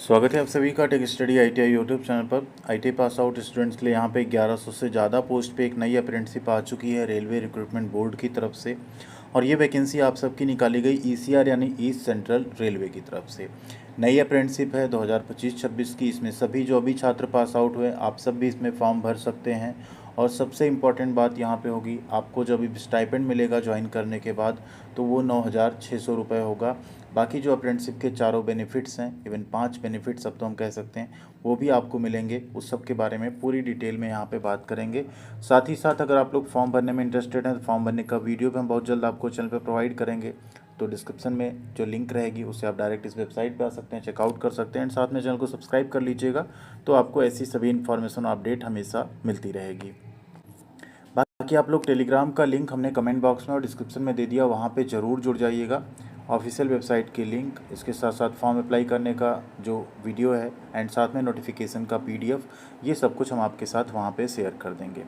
स्वागत है आप सभी का tech study ITI YouTube channel पर। आईटीआई पास आउट स्टूडेंट्स के लिए यहाँ पे 1100 से ज़्यादा पोस्ट पे एक नई अप्रेंटिसशिप आ चुकी है रेलवे रिक्रूटमेंट बोर्ड की तरफ से। और ये वैकेंसी आप सबकी निकाली गई ईसीआर यानी ईस्ट सेंट्रल रेलवे की तरफ से। नई अप्रेंटिसशिप है 2025-26 की। इसमें सभी जो अभी छात्र पास आउट हुए आप सब भी इसमें फॉर्म भर सकते हैं। और सबसे इम्पॉर्टेंट बात यहाँ पे होगी, आपको जब भी स्टाइपेंड मिलेगा ज्वाइन करने के बाद तो वो 9,600 रुपये होगा। बाकी जो अप्रेंटिसशिप के चारों बेनिफिट्स हैं, इवन 5 बेनिफिट्स अब तो हम कह सकते हैं, वो भी आपको मिलेंगे। उस सब के बारे में पूरी डिटेल में यहाँ पे बात करेंगे। साथ ही साथ अगर आप लोग फॉर्म भरने में इंटरेस्टेड हैं तो फॉर्म भरने का वीडियो भी हम बहुत जल्द आपको चैनल पर प्रोवाइड करेंगे। तो डिस्क्रिप्शन में जो लिंक रहेगी उससे आप डायरेक्ट इस वेबसाइट पे आ सकते हैं, चेकआउट कर सकते हैं। एंड साथ में चैनल को सब्सक्राइब कर लीजिएगा तो आपको ऐसी सभी इन्फॉर्मेशन और अपडेट हमेशा मिलती रहेगी। बाकी आप लोग टेलीग्राम का लिंक हमने कमेंट बॉक्स में और डिस्क्रिप्शन में दे दिया, वहाँ पे ज़रूर जुड़ जाइएगा। ऑफिशियल वेबसाइट की लिंक, इसके साथ साथ फॉर्म अप्लाई करने का जो वीडियो है एंड साथ में नोटिफिकेशन का पीडीएफ, ये सब कुछ हम आपके साथ वहाँ पे शेयर कर देंगे।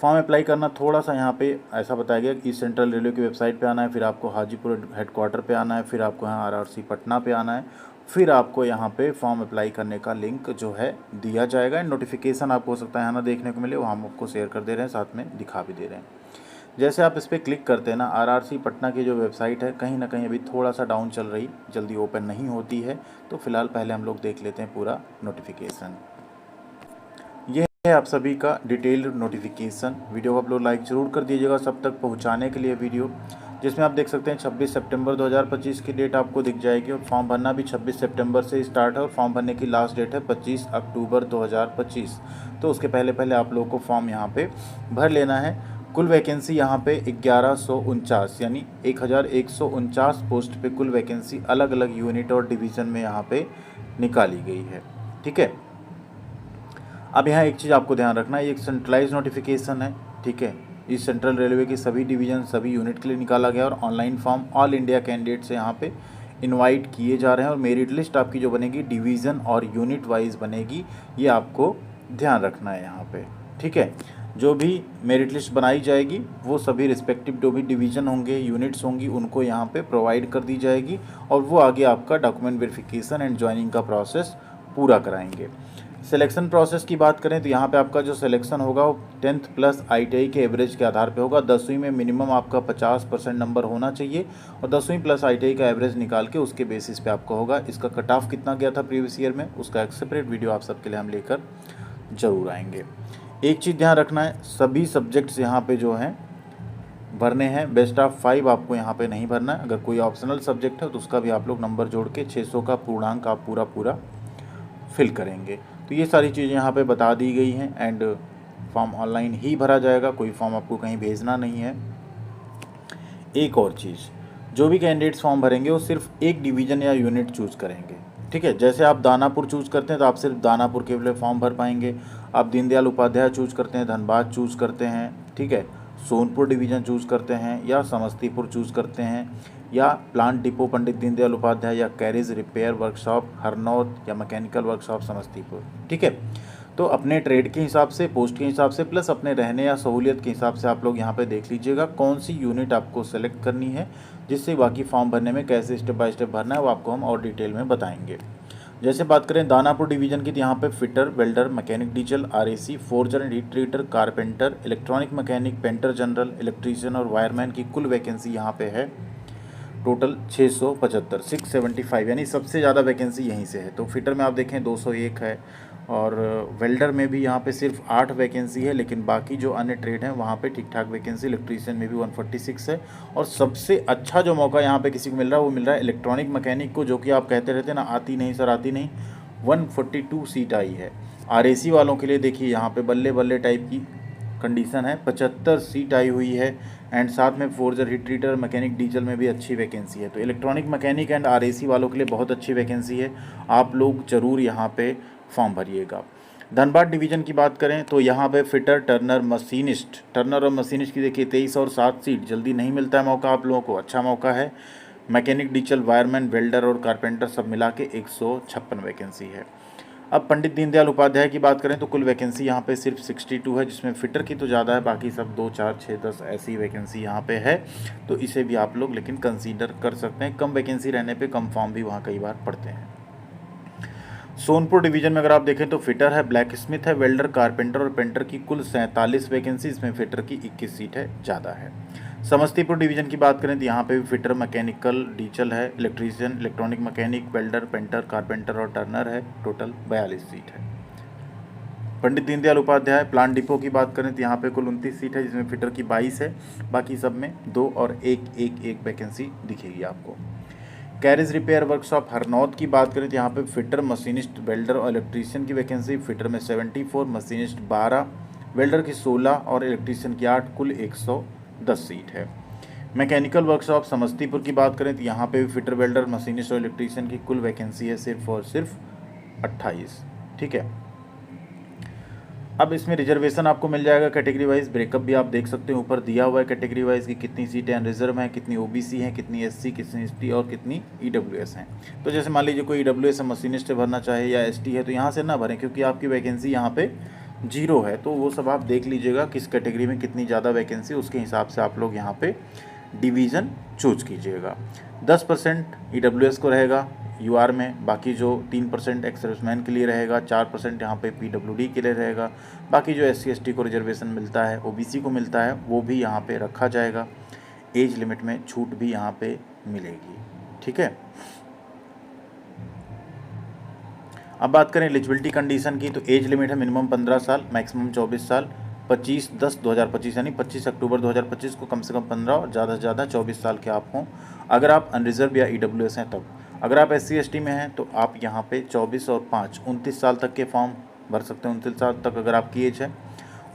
फॉर्म अप्लाई करना थोड़ा सा यहाँ पे ऐसा बताया गया कि सेंट्रल रेलवे की वेबसाइट पे आना है, फिर आपको हाजीपुर हेडक्वार्टर पे आना है, फिर आपको यहाँ आरआरसी पटना पे आना है, फिर आपको यहाँ पे फॉर्म अप्लाई करने का लिंक जो है दिया जाएगा। एंड नोटिफिकेशन आपको हो सकता है यहाँ ना देखने को मिले, वो हम आपको शेयर कर दे रहे हैं, साथ में दिखा भी दे रहे हैं। जैसे आप इस पर क्लिक करते हैं ना, आरआरसी पटना की जो वेबसाइट है कहीं ना कहीं अभी थोड़ा सा डाउन चल रही, जल्दी ओपन नहीं होती है। तो फिलहाल पहले हम लोग देख लेते हैं पूरा नोटिफिकेशन। ये है आप सभी का डिटेल्ड नोटिफिकेशन। वीडियो को आप लोग लाइक ज़रूर कर दीजिएगा सब तक पहुंचाने के लिए वीडियो, जिसमें आप देख सकते हैं 26 सितंबर 2025 की डेट आपको दिख जाएगी। और फॉर्म भरना भी 26 सितंबर से स्टार्ट है और फॉर्म भरने की लास्ट डेट है 25 अक्टूबर 2025। तो उसके पहले पहले आप लोगों को फॉर्म यहाँ पे भर लेना है। कुल वैकेंसी यहाँ पे 1149 यानी 1149 पोस्ट पे कुल वैकेंसी अलग अलग यूनिट और डिवीज़न में यहाँ पे निकाली गई है। ठीक है, अब यहाँ एक चीज़ आपको ध्यान रखना है, ये एक सेंट्रलाइज नोटिफिकेशन है। ठीक है, इस सेंट्रल रेलवे की सभी डिवीज़न सभी यूनिट के लिए निकाला गया और online form all India candidate से यहाँ पे इनवाइट किए जा रहे हैं। और मेरिट लिस्ट आपकी जो बनेगी डिवीज़न और यूनिट वाइज बनेगी, ये आपको ध्यान रखना है यहाँ पे। ठीक है, जो भी मेरिट लिस्ट बनाई जाएगी वो सभी रिस्पेक्टिव जो भी डिवीज़न होंगे, यूनिट्स होंगी, उनको यहाँ पे प्रोवाइड कर दी जाएगी और वो आगे आपका डॉक्यूमेंट वेरिफिकेशन एंड ज्वाइनिंग का प्रोसेस पूरा कराएंगे। सिलेक्शन प्रोसेस की बात करें तो यहाँ पे आपका जो सिलेक्शन होगा वो 10th प्लस ITI के एवरेज के आधार पे होगा। 10वीं में मिनिमम आपका 50% नंबर होना चाहिए और 10वीं प्लस ITI का एवरेज निकाल के उसके बेसिस पे आपका होगा। इसका कट ऑफ कितना गया था प्रीवियस ईयर में, उसका एक सेपरेट वीडियो आप सबके लिए हम लेकर ज़रूर आएंगे। एक चीज़ ध्यान रखना है, सभी सब्जेक्ट्स यहाँ पे जो हैं भरने हैं। बेस्ट ऑफ 5 आपको यहाँ पे नहीं भरना है। अगर कोई ऑप्शनल सब्जेक्ट है तो उसका भी आप लोग नंबर जोड़ के 600 का पूर्णांक आप पूरा फिल करेंगे। तो ये सारी चीज़ें यहाँ पे बता दी गई हैं। एंड फॉर्म ऑनलाइन ही भरा जाएगा, कोई फॉर्म आपको कहीं भेजना नहीं है। एक और चीज़, जो भी कैंडिडेट्स फॉर्म भरेंगे वो सिर्फ एक डिवीज़न या यूनिट चूज़ करेंगे। ठीक है, जैसे आप दानापुर चूज़ करते हैं तो आप सिर्फ दानापुर के लिए फॉर्म भर पाएंगे। आप दीनदयाल उपाध्याय चूज़ करते हैं, धनबाद चूज़ करते हैं, ठीक है, सोनपुर डिवीज़न चूज़ करते हैं या समस्तीपुर चूज़ करते हैं, या प्लांट डिपो पंडित दीनदयाल उपाध्याय, या कैरेज रिपेयर वर्कशॉप हरनौत, या मैकेनिकल वर्कशॉप समस्तीपुर। ठीक है, तो अपने ट्रेड के हिसाब से, पोस्ट के हिसाब से, प्लस अपने रहने या सहूलियत के हिसाब से आप लोग यहाँ पे देख लीजिएगा कौन सी यूनिट आपको सेलेक्ट करनी है, जिससे बाकी फॉर्म भरने में कैसे स्टेप बाय स्टेप भरना है वो आपको हम और डिटेल में बताएंगे। जैसे बात करें दानापुर डिवीज़न की तो यहाँ पे fitter, welder, mechanic diesel, RAC, forger and heat treater, carpenter, electronic mechanic, painter general, electrician और वायरमैन की कुल वैकेंसी यहाँ पे है टोटल 675, 675 यानी सबसे ज़्यादा वैकेंसी यहीं से है। तो फिटर में आप देखें 201 है और वेल्डर में भी यहाँ पे सिर्फ 8 वैकेंसी है, लेकिन बाकी जो अन्य ट्रेड हैं वहाँ पे ठीक ठाक वैकेंसी। इलेक्ट्रीशियन में भी 146 है। और सबसे अच्छा जो मौका यहाँ पे किसी को मिल रहा है वो मिल रहा है इलेक्ट्रॉनिक मैकेनिक को, जो कि आप कहते रहते हैं ना आती नहीं सर आती नहीं, 142 सीट आई है। RAC वालों के लिए देखिए यहाँ पे बल्ले बल्ले टाइप की कंडीशन है, 75 सीट आई हुई है। एंड साथ में Forger, heat treat her, mechanic diesel में भी अच्छी वैकेंसी है। तो इलेक्ट्रॉनिक मैकेनिक एंड RAC वालों के लिए बहुत अच्छी वैकेंसी है, आप लोग ज़रूर यहाँ पे फॉर्म भरिएगा। धनबाद डिवीज़न की बात करें तो यहाँ पे फिटर, टर्नर, मशीनिस्ट, टर्नर और मशीनिस्ट की देखिए 23 और 7 सीट, जल्दी नहीं मिलता है मौका आप लोगों को, अच्छा मौका है। मैकेनिक डीजल, वायरमैन, वेल्डर और कारपेंटर सब मिला के 156 वैकेंसी है। अब पंडित दीनदयाल उपाध्याय की बात करें तो कुल वैकेंसी यहाँ पे सिर्फ 62 है, जिसमें फिटर की तो ज़्यादा है, बाकी सब 2, 4, 6, 10 ऐसी वैकेंसी यहाँ पे है। तो इसे भी आप लोग लेकिन कंसीडर कर सकते हैं। कम वैकेंसी रहने पे कम फॉर्म भी वहाँ कई बार पड़ते हैं। सोनपुर डिवीजन में अगर आप देखें तो फिटर है, ब्लैक स्मिथ है, वेल्डर, कारपेंटर और पेंटर की कुल 47 वैकेंसी, इसमें फिटर की 21 सीट है, ज़्यादा है। समस्तीपुर डिवीजन की बात करें तो यहाँ पे भी फिटर, मैकेनिकल, डीजल है, electrician, electronic mechanic, welder, painter, carpenter और टर्नर है, टोटल 42 सीट है। पंडित दीनदयाल उपाध्याय प्लांट डिपो की बात करें तो यहाँ पे कुल 29 सीट है, जिसमें फिटर की 22 है, बाकी सब में 2 और एक वैकेंसी दिखेगी आपको। कैरेज रिपेयर वर्कशॉप हरनौत की बात करें तो यहाँ पे फिटर, मशीनिस्ट, वेल्डर और इलेक्ट्रीशियन की वैकेंसी, फिटर में 74, मशीनिस्ट 12, वेल्डर की 16 और इलेक्ट्रीशियन की 8, कुल 110 सीट है। मैकेनिकल वर्कशॉप समस्तीपुर की बात करें तो यहाँ पे भी फिटर, वेल्डर, मशीनिस्ट और इलेक्ट्रीशियन की कुल वैकेंसी है सिर्फ और सिर्फ 28। ठीक है, अब इसमें रिजर्वेशन आपको मिल जाएगा कैटेगरी वाइज, ब्रेकअप भी आप देख सकते हैं, ऊपर दिया हुआ है कैटेगरी वाइज की कितनी सीटें अनरिजर्व हैं, कितनी ओबीसी हैं, कितनी एससी, कितनी एसटी और कितनी ईडब्ल्यूएस हैं। तो जैसे मान लीजिए कोई ईडब्ल्यूएस मशीनिस्ट भरना चाहे या एसटी है तो यहाँ से ना भरें, क्योंकि आपकी वैकेंसी यहाँ पे 0 है। तो वो सब आप देख लीजिएगा किस कैटेगरी में कितनी ज़्यादा वैकेंसी, उसके हिसाब से आप लोग यहाँ पे डिवीज़न चूज कीजिएगा। 10% ईडब्ल्यूएस को रहेगा यूआर में, बाकी जो 3% एक्स सर्विसमैन के लिए रहेगा, 4% यहाँ पे पीडब्ल्यूडी के लिए रहेगा, बाकी जो एससी एसटी को रिजर्वेशन मिलता है, ओबीसी को मिलता है, वो भी यहाँ पे रखा जाएगा। एज लिमिट में छूट भी यहाँ पे मिलेगी। ठीक है, अब बात करें एलिजिबिलिटी कंडीशन की तो एज लिमिट है मिनिमम 15 साल, मैक्सिमम 24 साल। 25/10/2025 यानी 25 अक्टूबर 2025 को कम से कम 15 और ज़्यादा से ज़्यादा 24 साल के आप हों, अगर आप अनरिजर्व या ईडब्ल्यूएस हैं तब। अगर आप एससी एसटी में हैं तो आप यहाँ पे 24 और 5 29 साल तक के फॉर्म भर सकते हैं, 29 साल तक अगर आपकी एज है।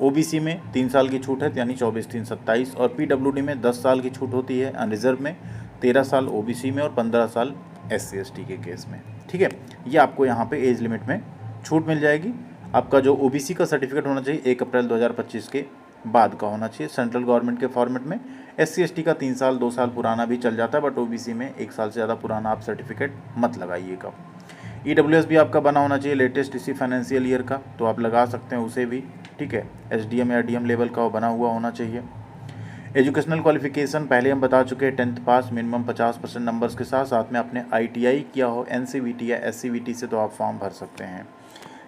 ओबीसी में 3 साल की छूट है यानी 24/3/27, और पीडब्ल्यूडी में 10 साल की छूट होती है, अनरिजर्व में 13 साल ओबीसी में और 15 साल एससी एसटी के केस में। ठीक है, ये आपको यहाँ पे एज लिमिट में छूट मिल जाएगी। आपका जो ओबीसी का सर्टिफिकेट होना चाहिए 1 अप्रैल 2025 के बाद का होना चाहिए सेंट्रल गवर्नमेंट के फॉर्मेट में। एससी एसटी का 3 साल 2 साल पुराना भी चल जाता है, बट ओबीसी में 1 साल से ज़्यादा पुराना आप सर्टिफिकेट मत लगाइएगा। ईडब्ल्यूएस भी आपका बना होना चाहिए लेटेस्ट इसी फाइनेंशियल ईयर का, तो आप लगा सकते हैं उसे भी। ठीक है, एसडीएम या डीएम लेवल का वो बना हुआ होना चाहिए। एजुकेशनल क्वालिफिकेशन पहले हम बता चुके हैं, 10th पास मिनिमम 50% नंबर्स के साथ, साथ में आपने आईटीआई किया हो, एनसीवीटी या एससीवीटी से, तो आप फॉर्म भर सकते हैं।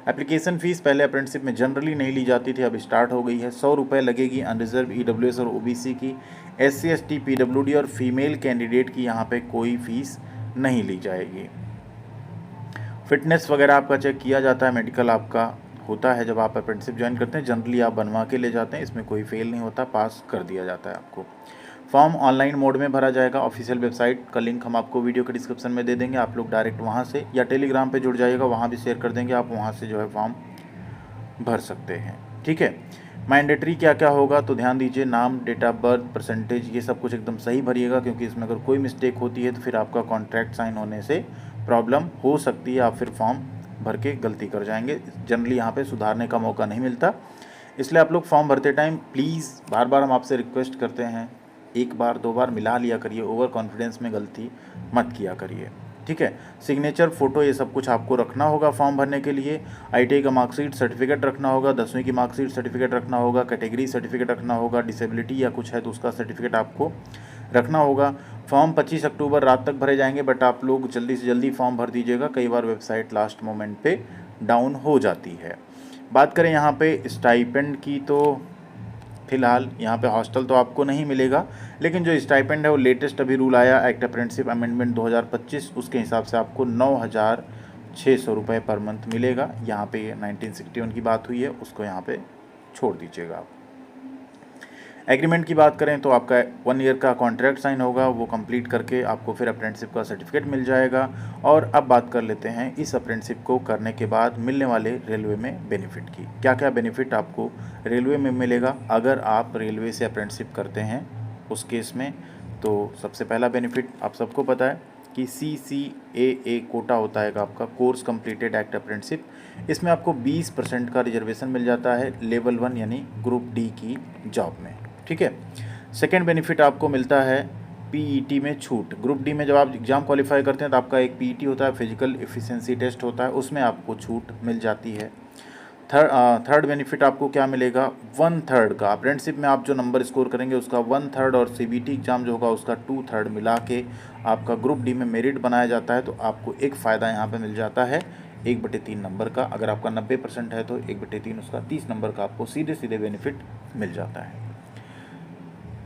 एप्लीकेशन फ़ीस पहले अप्रेंटिसशिप में जनरली नहीं ली जाती थी, अब स्टार्ट हो गई है। 100 रुपये लगेगी अनरिजर्व, ईडब्ल्यूएस और ओबीसी की। एससी एसटी, पीडब्ल्यूडी और फीमेल कैंडिडेट की यहाँ पे कोई फ़ीस नहीं ली जाएगी। फिटनेस वगैरह आपका चेक किया जाता है, मेडिकल आपका होता है जब आप अप्रेंटिसशिप ज्वाइन करते हैं, जनरली आप बनवा के ले जाते हैं, इसमें कोई फेल नहीं होता, पास कर दिया जाता है आपको। फॉर्म ऑनलाइन मोड में भरा जाएगा, ऑफिशियल वेबसाइट का लिंक हम आपको वीडियो के डिस्क्रिप्शन में दे देंगे, आप लोग डायरेक्ट वहाँ से या टेलीग्राम पे जुड़ जाइएगा, वहाँ भी शेयर कर देंगे, आप वहाँ से जो है फॉर्म भर सकते हैं। ठीक है, मैंडेटरी क्या क्या होगा तो ध्यान दीजिए, नाम, डेट ऑफ बर्थ, परसेंटेज, ये सब कुछ एकदम सही भरिएगा, क्योंकि इसमें अगर कोई मिस्टेक होती है तो फिर आपका कॉन्ट्रैक्ट साइन होने से प्रॉब्लम हो सकती है, आप फिर फॉर्म भर के गलती कर जाएंगे। जनरली यहाँ पे सुधारने का मौका नहीं मिलता, इसलिए आप लोग फॉर्म भरते टाइम प्लीज़ बार बार हम आपसे रिक्वेस्ट करते हैं, 1 बार 2 बार मिला लिया करिए, ओवर कॉन्फिडेंस में गलती मत किया करिए। ठीक है, सिग्नेचर, फ़ोटो, ये सब कुछ आपको रखना होगा फॉर्म भरने के लिए। आईटीआई का मार्कशीट सर्टिफिकेट रखना होगा, 10वीं की मार्कशीट सर्टिफिकेट रखना होगा, कैटेगरी सर्टिफिकेट रखना होगा, डिसेबिलिटी या कुछ है तो उसका सर्टिफिकेट आपको रखना होगा। फॉर्म 25 अक्टूबर रात तक भरे जाएंगे, बट आप लोग जल्दी से जल्दी फॉर्म भर दीजिएगा, कई बार वेबसाइट लास्ट मोमेंट पे डाउन हो जाती है। बात करें यहाँ पे स्टाइपेंड की तो फ़िलहाल यहाँ पे हॉस्टल तो आपको नहीं मिलेगा, लेकिन जो स्टाइपेंड है वो लेटेस्ट अभी रूल आया एक्ट अप्रेंटिसशिप अमेंडमेंट 2025, उसके हिसाब से आपको 9,600 रुपये पर मंथ मिलेगा। यहाँ पे 1961 की बात हुई है, उसको यहाँ पे छोड़ दीजिएगा आप। एग्रीमेंट की बात करें तो आपका 1 ईयर का कॉन्ट्रैक्ट साइन होगा, वो कंप्लीट करके आपको फिर अप्रेंटिसशिप का सर्टिफिकेट मिल जाएगा। और अब बात कर लेते हैं इस अप्रेंटिसशिप को करने के बाद मिलने वाले रेलवे में बेनिफिट की। क्या क्या बेनिफिट आपको रेलवे में मिलेगा अगर आप रेलवे से अप्रेंटिसशिप करते हैं उस केस में। तो सबसे पहला बेनिफिट आप सबको पता है कि CCAA कोटा होता है आपका, कोर्स कंप्लीटेड एक्ट अप्रेंटिसशिप, इसमें आपको 20% का रिजर्वेशन मिल जाता है लेवल 1 यानी ग्रुप डी की जॉब में। ठीक है, सेकेंड बेनिफिट आपको मिलता है पीईटी में छूट। ग्रुप डी में जब आप एग्ज़ाम क्वालिफाई करते हैं तो आपका एक पीईटी होता है, फिजिकल एफिशिएंसी टेस्ट होता है, उसमें आपको छूट मिल जाती है। थर्ड बेनिफिट आपको क्या मिलेगा, 1/3 का अप्रेंटिसशिप में आप जो नंबर स्कोर करेंगे उसका 1/3 और सीबीटी एग्ज़ाम जो होगा उसका 2/3 मिला के आपका ग्रुप डी में मेरिट बनाया जाता है, तो आपको एक फ़ायदा यहाँ पे मिल जाता है 1/3 नंबर का। अगर आपका 90% है तो 1/3 उसका 30 नंबर का आपको सीधे सीधे बेनिफिट मिल जाता है।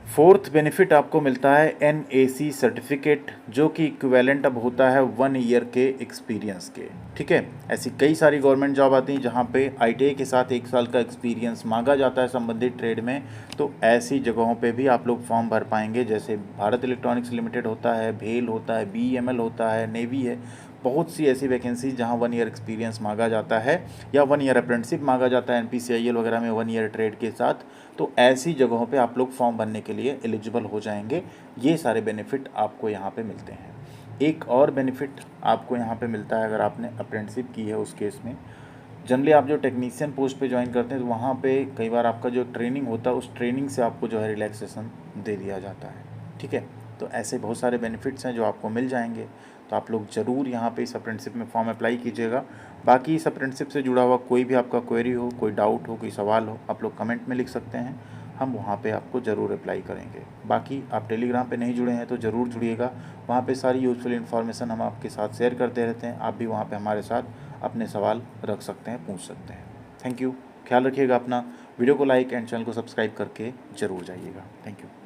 फोर्थ बेनिफिट आपको मिलता है NAC सर्टिफिकेट, जो कि इक्विवेलेंट अब होता है 1 ईयर के एक्सपीरियंस के। ठीक है, ऐसी कई सारी गवर्नमेंट जॉब आती हैं जहाँ पे ITI के साथ 1 साल का एक्सपीरियंस मांगा जाता है संबंधित ट्रेड में। तो ऐसी जगहों पे भी आप लोग फॉर्म भर पाएंगे, जैसे भारत इलेक्ट्रॉनिक्स लिमिटेड होता है, भेल होता है, BEML होता है, नेवी है। बहुत सी ऐसी वैकेंसीज जहाँ 1 ईयर एक्सपीरियंस मांगा जाता है या 1 ईयर अप्रेंटिसशिप मांगा जाता है NPCIL वगैरह में 1 ईयर ट्रेड के साथ। तो ऐसी जगहों पे आप लोग फॉर्म भरने के लिए एलिजिबल हो जाएंगे। ये सारे बेनिफिट आपको यहाँ पे मिलते हैं। एक और बेनिफिट आपको यहाँ पे मिलता है अगर आपने अप्रेंटिसशिप की है उस केस में। जनरली आप जो टेक्नीशियन पोस्ट पे ज्वाइन करते हैं तो वहाँ पे कई बार आपका जो ट्रेनिंग होता है उस ट्रेनिंग से आपको जो है रिलैक्सेशन दे दिया जाता है। ठीक है, तो ऐसे बहुत सारे बेनिफिट्स हैं जो आपको मिल जाएंगे। तो आप लोग ज़रूर यहाँ पे इस अप्रेंटिसशिप में फॉर्म अप्लाई कीजिएगा। बाकी इस अप्रेंटिसशिप से जुड़ा हुआ कोई भी आपका क्वेरी हो, कोई डाउट हो, कोई सवाल हो, आप लोग कमेंट में लिख सकते हैं, हम वहाँ पे आपको ज़रूर रिप्लाई करेंगे। बाकी आप टेलीग्राम पे नहीं जुड़े हैं तो ज़रूर जुड़िएगा, वहाँ पे सारी यूज़फुल इन्फॉर्मेशन हम आपके साथ शेयर करते रहते हैं। आप भी वहाँ पे हमारे साथ अपने सवाल रख सकते हैं, पूछ सकते हैं। थैंक यू, ख्याल रखिएगा अपना। वीडियो को लाइक एंड चैनल को सब्सक्राइब करके ज़रूर जाइएगा। Thank you.